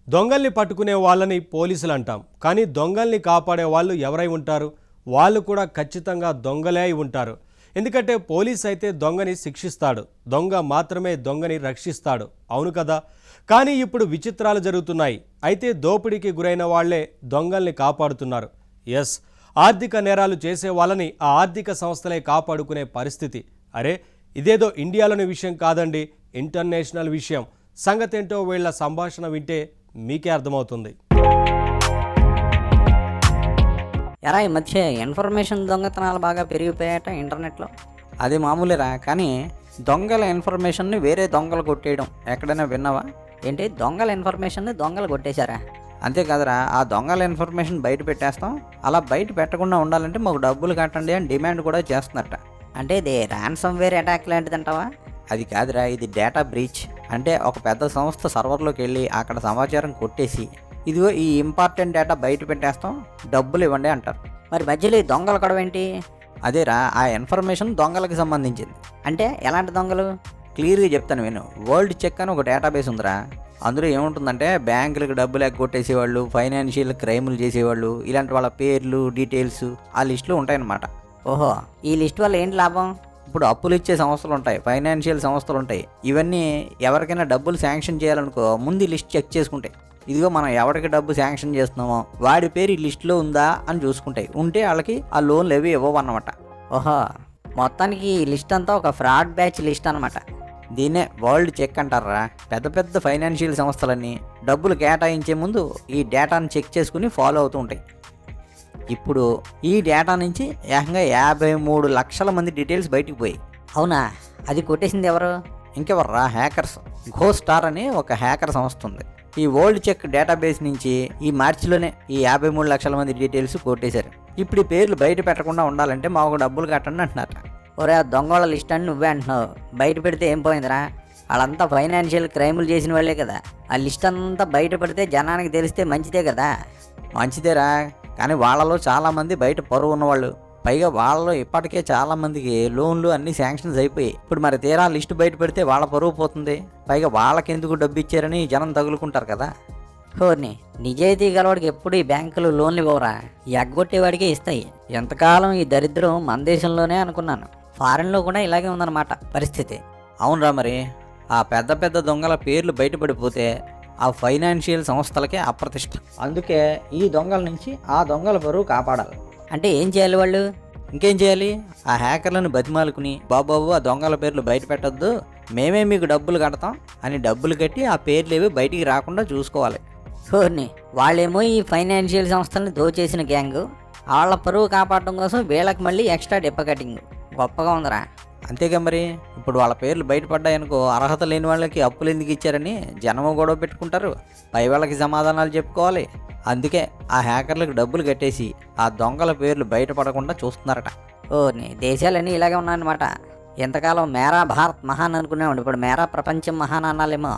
దొంగల్ని పట్టుకునే వాళ్ళని పోలీసులు అంటాం. కానీ దొంగల్ని కాపాడే వాళ్ళు ఎవరై ఉంటారు? వాళ్ళు కూడా ఖచ్చితంగా దొంగలే అయి ఉంటారు. ఎందుకంటే పోలీస్ అయితే దొంగని శిక్షిస్తాడు, దొంగ మాత్రమే దొంగని రక్షిస్తాడు. అవును కదా? కానీ ఇప్పుడు విచిత్రాలు జరుగుతున్నాయి. అయితే దోపిడీకి గురైన వాళ్లే దొంగల్ని కాపాడుతున్నారు. ఎస్, ఆర్థిక నేరాలు చేసే వాళ్ళని ఆ ఆర్థిక సంస్థలే కాపాడుకునే పరిస్థితి. అరే, ఇదేదో ఇండియాలోని విషయం కాదండి, ఇంటర్నేషనల్ విషయం. సంగతేంటో వీళ్ల సంభాషణ వింటే మీకే అర్థమవుతుంది. ఎరా ఈ మధ్య ఇన్ఫర్మేషన్ దొంగతనాలు బాగా పెరిగిపోయాట ఇంటర్నెట్లో. అది మామూలేరా, కానీ దొంగల ఇన్ఫర్మేషన్ని వేరే దొంగలు కొట్టేయడం ఎక్కడైనా విన్నావా? ఏంటి, దొంగల ఇన్ఫర్మేషన్ని దొంగలు కొట్టేశారా? అంతేకాదురా, ఆ దొంగల ఇన్ఫర్మేషన్ బయట పెట్టేస్తాం. అలా బయట పెట్టకుండా ఉండాలంటే మాకు డబ్బులు కట్టండి అని డిమాండ్ కూడా చేస్తున్నట్ట. అంటే ఇది ర్యాన్సమ్ వేర్ అటాక్ లాంటిదంటావా? అది కాదురా, ఇది డేటా బ్రీచ్. అంటే ఒక పెద్ద సంస్థ సర్వర్లోకి వెళ్ళి అక్కడ సమాచారం కొట్టేసి, ఇదిగో ఈ ఇంపార్టెంట్ డేటా బయట పెట్టేస్తాం, డబ్బులు ఇవ్వండి అంటారు. మరి మధ్యలో ఈ దొంగలు కూడా ఏంటి? అదేరా, ఆ ఇన్ఫర్మేషన్ దొంగలకి సంబంధించింది. అంటే ఎలాంటి దొంగలు? క్లియర్గా చెప్తాను విను. వరల్డ్ చెక్ అని ఒక డేటాబేస్ ఉందిరా. అందులో ఏముంటుందంటే బ్యాంకులకు డబ్బులు ఎగ్గొట్టేసేవాళ్ళు, ఫైనాన్షియల్ క్రైములు చేసేవాళ్ళు, ఇలాంటి వాళ్ళ పేర్లు, డీటెయిల్స్ ఆ లిస్టులో ఉంటాయన్నమాట. ఓహో, ఈ లిస్ట్ వల్ల ఏంటి లాభం? ఇప్పుడు అప్పులు ఇచ్చే సంస్థలు ఉంటాయి, ఫైనాన్షియల్ సంస్థలు ఉంటాయి. ఇవన్నీ ఎవరికైనా డబ్బులు శాంక్షన్ చేయాలనుకో ముందు లిస్ట్ చెక్ చేసుకుంటాయి. ఇదిగో మనం ఎవరికి డబ్బు శాంక్షన్ చేస్తున్నామో వాడి పేరు ఈ లిస్టులో ఉందా అని చూసుకుంటాయి. ఉంటే వాళ్ళకి ఆ లోన్లు ఏవి ఇవ్వవన్నమాట. ఓహో, మొత్తానికి ఈ లిస్ట్ అంతా ఒక ఫ్రాడ్ బ్యాచ్ లిస్ట్ అనమాట. దీన్నే వరల్డ్ చెక్ అంటారా. పెద్ద పెద్ద ఫైనాన్షియల్ సంస్థలన్నీ డబ్బులు కేటాయించే ముందు ఈ డేటాను చెక్ చేసుకుని ఫాలో అవుతూ ఉంటాయి. ఇప్పుడు ఈ డేటా నుంచి ఏకంగా 53 లక్షల మంది డీటెయిల్స్ బయటికి పోయాయి. అవునా? అది కొట్టేసింది ఎవరు? ఇంకెవర్రా, హ్యాకర్స్. ఘోస్టార్ అని ఒక హ్యాకర్ సంస్థ ఉంది. ఈ వరల్డ్ చెక్ డేటాబేస్ నుంచి ఈ మార్చిలోనే ఈ 53 లక్షల మంది డీటెయిల్స్ కొట్టేశారు. ఇప్పుడు ఈ పేర్లు బయట పెట్టకుండా ఉండాలంటే మాకు డబ్బులు కట్టండి అంటున్నారు. ఒరే, ఆ దొంగల లిస్ట్ అని నువ్వే అంటున్నావు. బయట పెడితే ఏం పోయిందిరా? వాళ్ళంతా ఫైనాన్షియల్ క్రైములు చేసిన వాళ్ళే కదా. ఆ లిస్ట్ అంతా బయట పెడితే జనానికి తెలిస్తే మంచిదే కదా. మంచిదేరా, కానీ వాళ్ళలో చాలామంది బయట పరువు ఉన్నవాళ్ళు. పైగా వాళ్ళలో ఇప్పటికే చాలామందికి లోన్లు అన్నీ శాంక్షన్స్ అయిపోయాయి. ఇప్పుడు మరి తీరా లిస్టు బయట పెడితే వాళ్ళ పరువు పోతుంది. పైగా వాళ్ళకెందుకు డబ్బు ఇచ్చారని జనం తగులుకుంటారు కదా. హోర్ని, నిజాయితీ గలవాడికి ఎప్పుడు ఈ బ్యాంకులు లోన్లు ఇవ్వరా, ఎగ్గొట్టేవాడికే ఇస్తాయి. ఎంతకాలం ఈ దరిద్రం మన దేశంలోనే అనుకున్నాను. ఫారెన్లో కూడా ఇలాగే ఉందన్నమాట పరిస్థితి. అవునరా, మరి ఆ పెద్ద పెద్ద దొంగల పేర్లు బయటపడిపోతే ఆ ఫైనాన్షియల్ సంస్థలకే అప్రతిష్ట. అందుకే ఈ దొంగల నుంచి ఆ దొంగల పరువు కాపాడాలి. అంటే ఏం చేయాలి వాళ్ళు? ఇంకేం చేయాలి, ఆ హ్యాకర్లను బతిమాలుకుని, బాబు ఆ దొంగల పేర్లు బయట పెట్టొద్దు, మేమే మీకు డబ్బులు కడతాం అని డబ్బులు కట్టి ఆ పేర్లు ఏవి బయటికి రాకుండా చూసుకోవాలి. హోర్ని, వాళ్ళేమో ఈ ఫైనాన్షియల్ సంస్థల్ని దోచేసిన గ్యాంగు, వాళ్ళ పరువు కాపాడటం కోసం వీళ్ళకి మళ్ళీ ఎక్స్ట్రా డిప్ప కటింగ్. గొప్పగా ఉందిరా. అంతేగా మరి. ఇప్పుడు వాళ్ళ పేర్లు బయటపడ్డాయనుకో, అర్హత లేని వాళ్ళకి అప్పులు ఎందుకు ఇచ్చారని జనము గొడవ పెట్టుకుంటారు. పై వాళ్ళకి సమాధానాలు చెప్పుకోవాలి. అందుకే ఆ హ్యాకర్లకు డబ్బులు కట్టేసి ఆ దొంగల పేర్లు బయటపడకుండా చూస్తున్నారట. ఓర్ని, దేశాలన్నీ ఇలాగే ఉన్నాయన్నమాట. ఎంతకాలం మేరా భారత్ మహాన్ అనుకునేవాడు, ఇప్పుడు మేరా ప్రపంచం మహాన్ అనాలేమో.